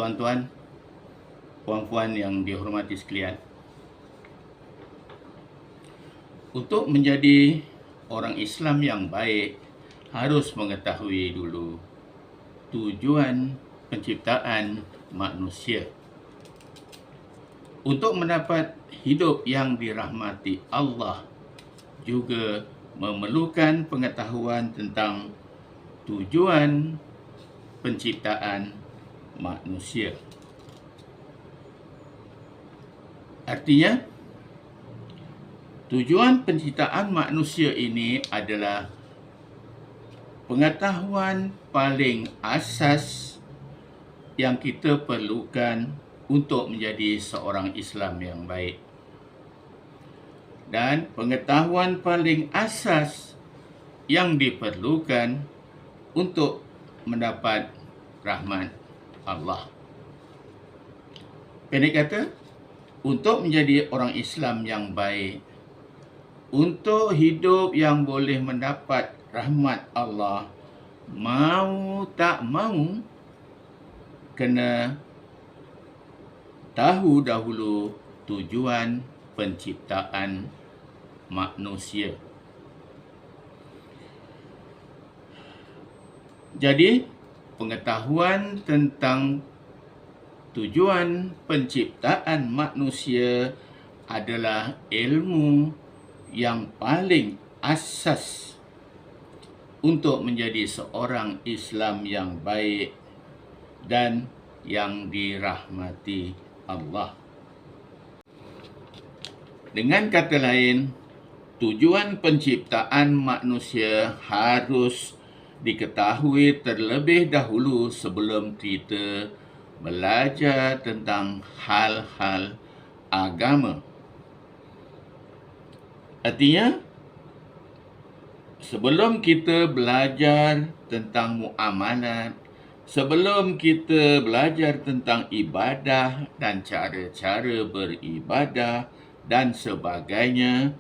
Tuan-tuan, puan-puan yang dihormati sekalian, untuk menjadi orang Islam yang baik harus mengetahui dulu tujuan penciptaan manusia. Untuk mendapat hidup yang dirahmati Allah juga memerlukan pengetahuan tentang tujuan penciptaan manusia. Artinya, tujuan penciptaan manusia ini adalah pengetahuan paling asas yang kita perlukan untuk menjadi seorang Islam yang baik. Dan pengetahuan paling asas yang diperlukan untuk mendapat rahmat Allah. Pendek kata, untuk menjadi orang Islam yang baik, untuk hidup yang boleh mendapat rahmat Allah, mau tak mau, kena tahu dahulu tujuan penciptaan manusia. Jadi, pengetahuan tentang tujuan penciptaan manusia adalah ilmu yang paling asas untuk menjadi seorang Islam yang baik dan yang dirahmati Allah. Dengan kata lain, tujuan penciptaan manusia harus diketahui terlebih dahulu sebelum kita belajar tentang hal-hal agama. Artinya, sebelum kita belajar tentang muamalat, sebelum kita belajar tentang ibadah dan cara-cara beribadah dan sebagainya,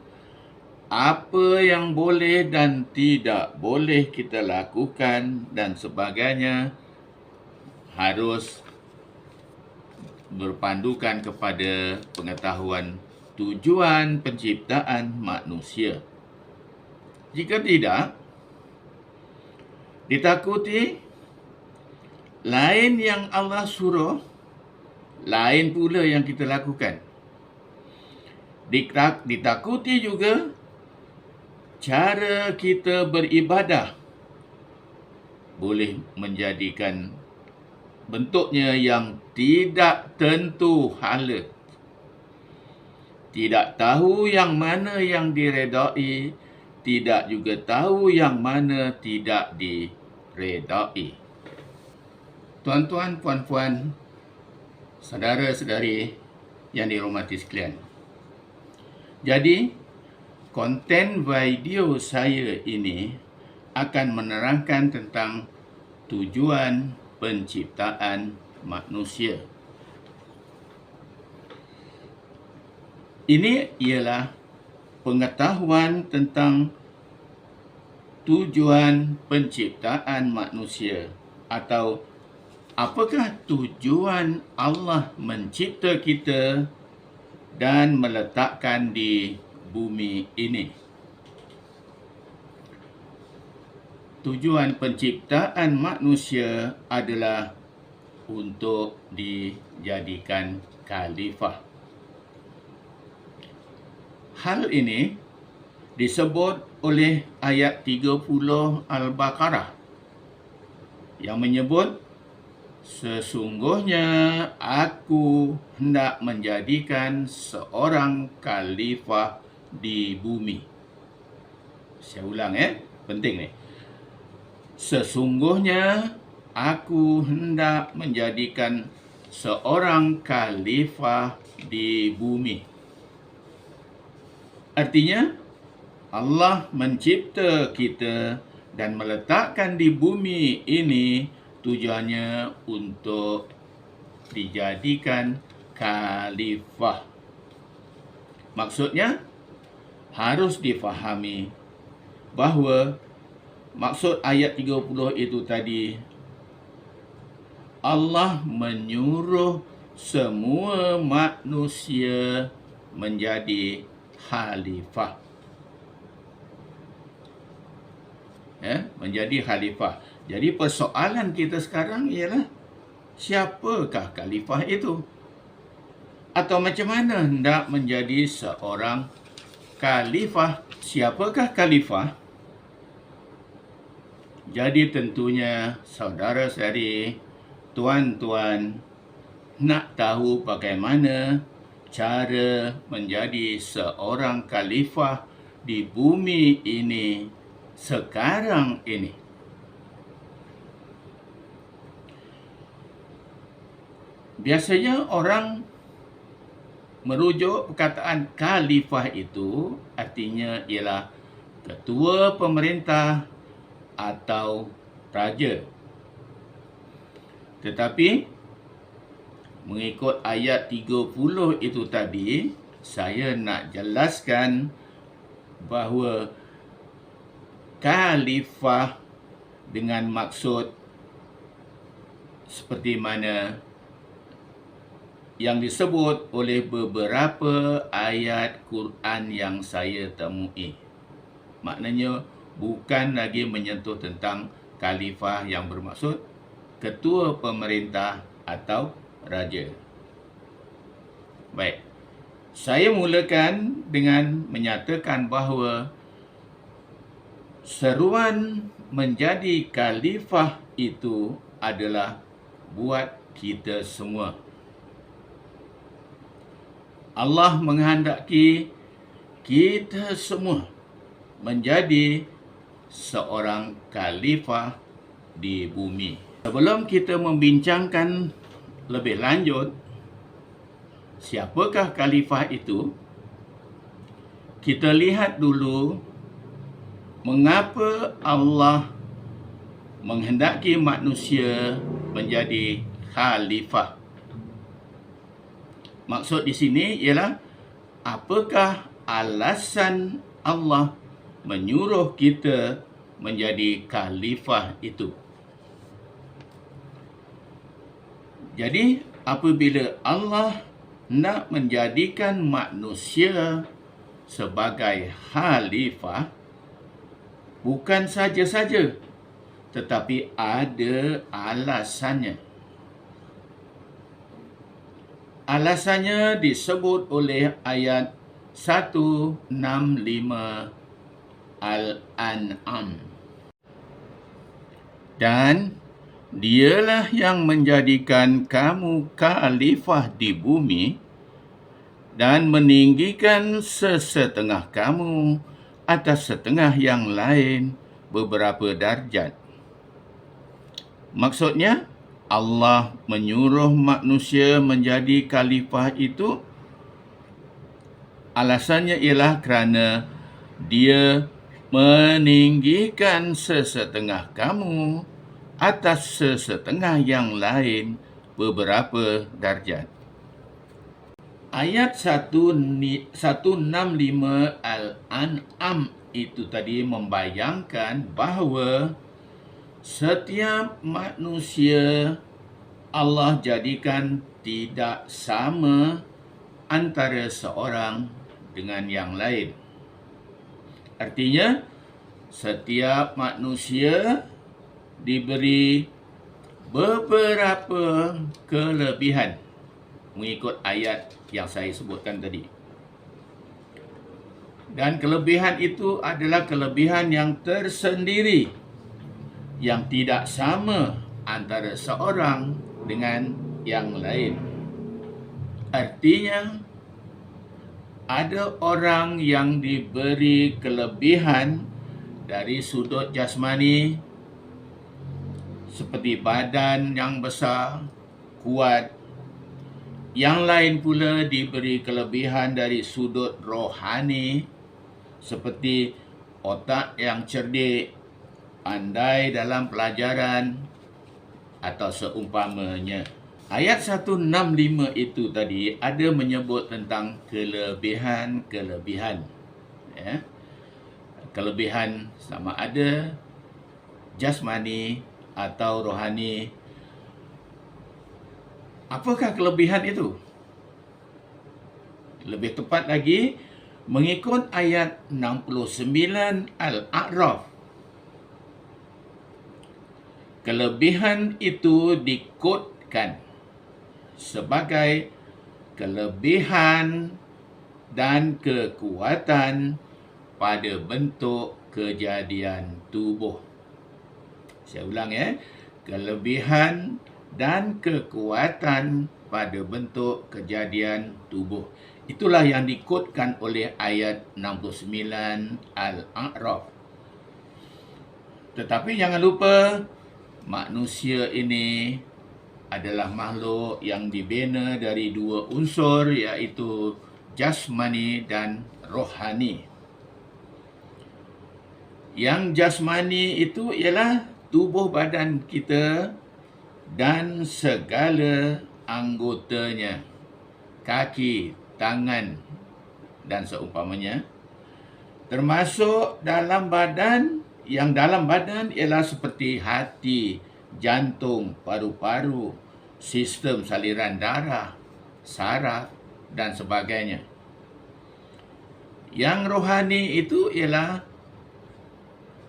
apa yang boleh dan tidak boleh kita lakukan dan sebagainya, harus berpandukan kepada pengetahuan tujuan penciptaan manusia. Jika tidak, ditakuti lain yang Allah suruh, lain pula yang kita lakukan. Ditakuti juga cara kita beribadah boleh menjadikan bentuknya yang tidak tentu hala. Tidak tahu yang mana yang diredai, tidak juga tahu yang mana tidak diredai. Tuan-tuan, puan-puan, saudara-saudari yang dihormati sekalian. Jadi, konten video saya ini akan menerangkan tentang tujuan penciptaan manusia. Ini ialah pengetahuan tentang tujuan penciptaan manusia, atau apakah tujuan Allah mencipta kita dan meletakkan di bumi ini. Tujuan penciptaan manusia adalah untuk dijadikan khalifah. Hal ini disebut oleh ayat 30 Al-Baqarah yang menyebut, sesungguhnya aku hendak menjadikan seorang khalifah di bumi. Saya ulang penting ni. Sesungguhnya aku hendak menjadikan seorang khalifah di bumi. Artinya, Allah mencipta kita dan meletakkan di bumi ini tujuannya untuk dijadikan khalifah. Maksudnya, harus difahami bahawa maksud ayat 30 itu tadi Allah menyuruh semua manusia menjadi khalifah. Menjadi khalifah. Jadi persoalan kita sekarang ialah siapakah khalifah itu? Atau macam mana hendak menjadi seorang khalifah? Siapakah khalifah? Jadi tentunya saudara-saudari, tuan-tuan, nak tahu bagaimana cara menjadi seorang khalifah di bumi ini sekarang ini. Biasanya orang merujuk perkataan khalifah itu artinya ialah ketua pemerintah atau raja. Tetapi mengikut ayat 30 itu tadi, saya nak jelaskan bahawa khalifah dengan maksud seperti mana yang disebut oleh beberapa ayat Quran yang saya temui. Maknanya bukan lagi menyentuh tentang khalifah yang bermaksud ketua pemerintah atau raja. Baik, saya mulakan dengan menyatakan bahawa seruan menjadi khalifah itu adalah buat kita semua. Allah menghendaki kita semua menjadi seorang khalifah di bumi. Sebelum kita membincangkan lebih lanjut siapakah khalifah itu, kita lihat dulu mengapa Allah menghendaki manusia menjadi khalifah. Maksud di sini ialah apakah alasan Allah menyuruh kita menjadi khalifah itu. Jadi apabila Allah nak menjadikan manusia sebagai khalifah, bukan saja-saja, tetapi ada alasannya. Alasannya disebut oleh ayat 165 Al-An'am. Dan dialah yang menjadikan kamu khalifah di bumi dan meninggikan sesetengah kamu atas setengah yang lain beberapa darjat. Maksudnya, Allah menyuruh manusia menjadi khalifah itu, alasannya ialah kerana Dia meninggikan sesetengah kamu atas sesetengah yang lain beberapa darjat. Ayat 165 Al-An'am itu tadi membayangkan bahawa setiap manusia Allah jadikan tidak sama antara seorang dengan yang lain. Artinya, setiap manusia diberi beberapa kelebihan mengikut ayat yang saya sebutkan tadi. Dan kelebihan itu adalah kelebihan yang tersendiri, yang tidak sama antara seorang dengan yang lain. Artinya, ada orang yang diberi kelebihan dari sudut jasmani, seperti badan yang besar, kuat. Yang lain pula diberi kelebihan dari sudut rohani, seperti otak yang cerdik, pandai dalam pelajaran atau seumpamanya. Ayat 165 itu tadi ada menyebut tentang kelebihan-kelebihan. Kelebihan sama ada jasmani atau rohani. Apakah kelebihan itu? Lebih tepat lagi, mengikut ayat 69 Al-A'raf, kelebihan itu dikodkan sebagai kelebihan dan kekuatan pada bentuk kejadian tubuh. Saya ulang ya. Kelebihan dan kekuatan pada bentuk kejadian tubuh. Itulah yang dikodkan oleh ayat 69 Al-A'raf. Tetapi jangan lupa, manusia ini adalah makhluk yang dibina dari dua unsur, iaitu jasmani dan rohani. Yang jasmani itu ialah tubuh badan kita dan segala anggotanya, kaki, tangan dan seumpamanya, termasuk dalam badan. Yang dalam badan ialah seperti hati, jantung, paru-paru, sistem saliran darah, saraf dan sebagainya. Yang rohani itu ialah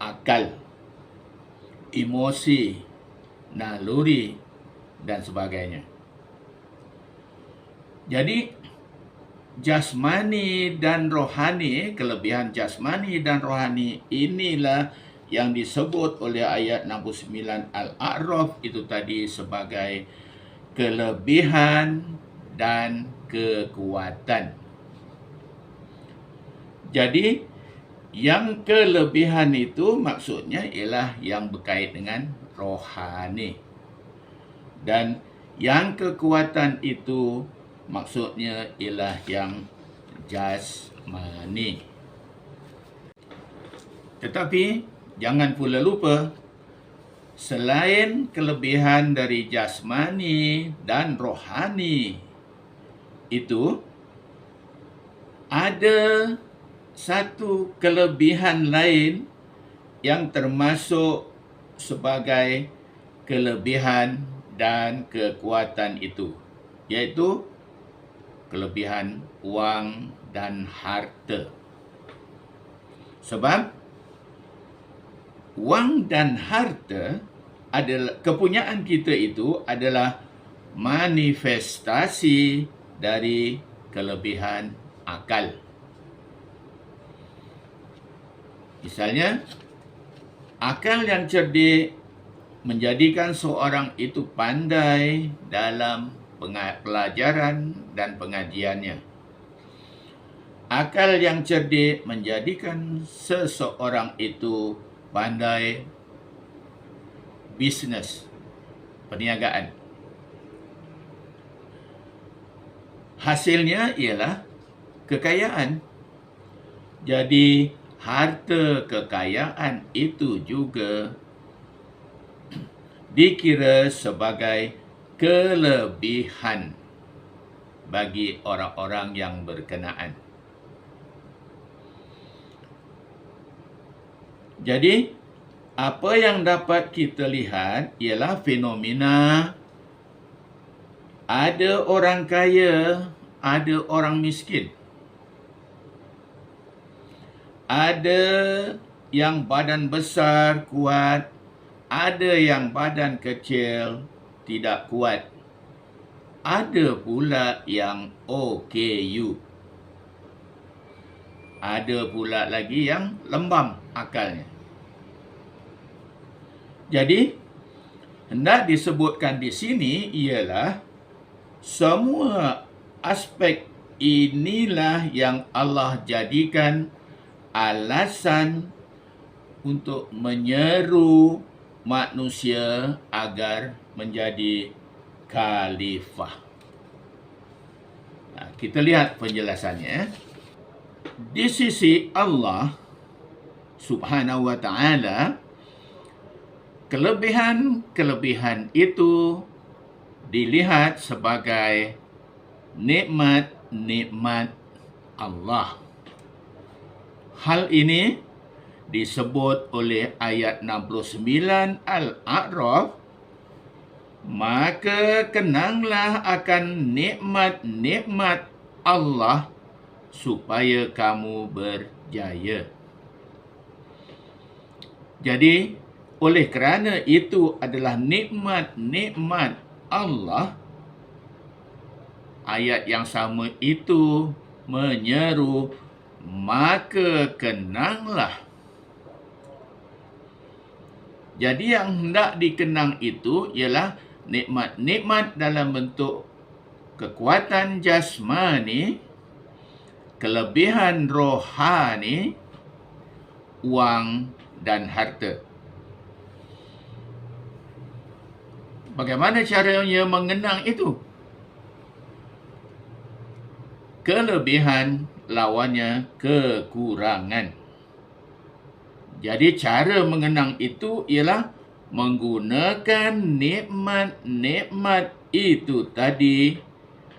akal, emosi, naluri dan sebagainya. Jadi jasmani dan rohani, kelebihan jasmani dan rohani inilah yang disebut oleh ayat 69 Al-A'raf itu tadi sebagai kelebihan dan kekuatan. Jadi yang kelebihan itu maksudnya ialah yang berkait dengan rohani. Dan yang kekuatan itu maksudnya ialah yang jasmani. Tetapi jangan pula lupa, selain kelebihan dari jasmani dan rohani itu, ada satu kelebihan lain yang termasuk sebagai kelebihan dan kekuatan itu, yaitu kelebihan wang dan harta. Sebab wang dan harta adalah kepunyaan kita, itu adalah manifestasi dari kelebihan akal. Misalnya, akal yang cerdik menjadikan seorang itu pandai dalam pelajaran dan pengajiannya. Akal yang cerdik menjadikan seseorang itu pandai bisnes, perniagaan. Hasilnya ialah kekayaan. Jadi harta kekayaan itu juga dikira sebagai kelebihan bagi orang-orang yang berkenaan. Jadi, apa yang dapat kita lihat ialah fenomena ada orang kaya, ada orang miskin. Ada yang badan besar, kuat. Ada yang badan kecil, tidak kuat. Ada pula yang OKU. Ada pula lagi yang lembam akalnya. Jadi, hendak disebutkan di sini ialah semua aspek inilah yang Allah jadikan alasan untuk menyeru manusia agar menjadi khalifah. Nah, kita lihat penjelasannya. Di sisi Allah Subhanahu wa ta'ala, kelebihan-kelebihan itu dilihat sebagai nikmat-nikmat Allah. Hal ini disebut oleh ayat 69 Al-A'raf maka kenanglah akan nikmat-nikmat Allah supaya kamu berjaya. Jadi, oleh kerana itu adalah nikmat-nikmat Allah, ayat yang sama itu menyeru, maka kenanglah. Jadi yang hendak dikenang itu ialah nikmat-nikmat dalam bentuk kekuatan jasmani, kelebihan rohani, wang dan harta. Bagaimana caranya mengenang itu? Kelebihan lawannya kekurangan. Jadi cara mengenang itu ialah menggunakan nikmat-nikmat itu tadi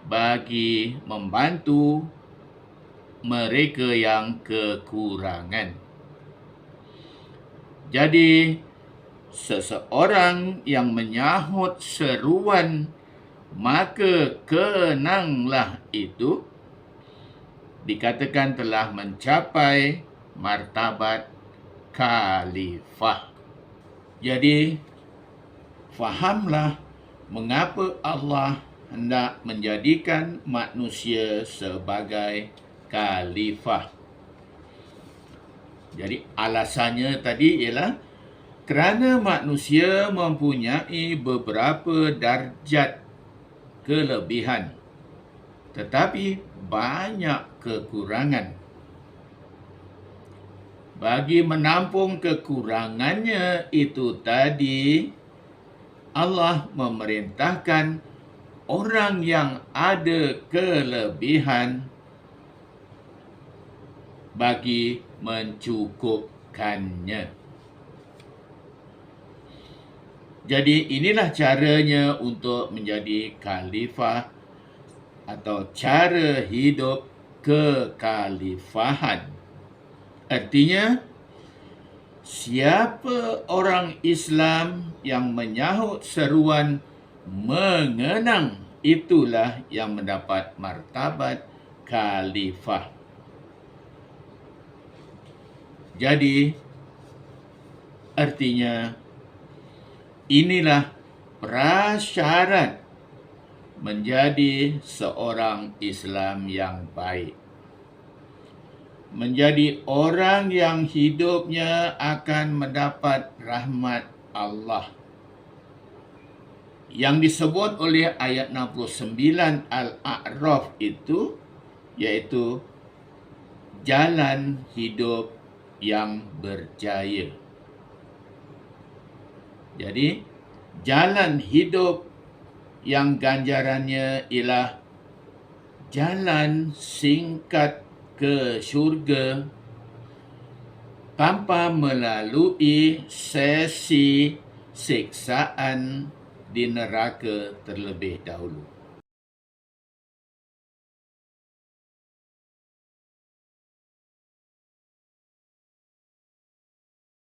bagi membantu mereka yang kekurangan. Jadi, seseorang yang menyahut seruan maka kenanglah itu dikatakan telah mencapai martabat khalifah. Jadi, fahamlah mengapa Allah hendak menjadikan manusia sebagai khalifah. Jadi, alasannya tadi ialah kerana manusia mempunyai beberapa darjat kelebihan, tetapi banyak kekurangan. Bagi menampung kekurangannya itu tadi, Allah memerintahkan orang yang ada kelebihan bagi mencukupkannya. Jadi inilah caranya untuk menjadi khalifah atau cara hidup kekhalifahan. Artinya, siapa orang Islam yang menyahut seruan mengenang, itulah yang mendapat martabat khalifah. Jadi, artinya, inilah prasyarat menjadi seorang Islam yang baik. Menjadi orang yang hidupnya akan mendapat rahmat Allah. Yang disebut oleh ayat 69 Al-A'raf itu, iaitu jalan hidup yang berjaya. Jadi, jalan hidup yang ganjarannya ialah jalan singkat ke syurga tanpa melalui sesi siksaan di neraka terlebih dahulu.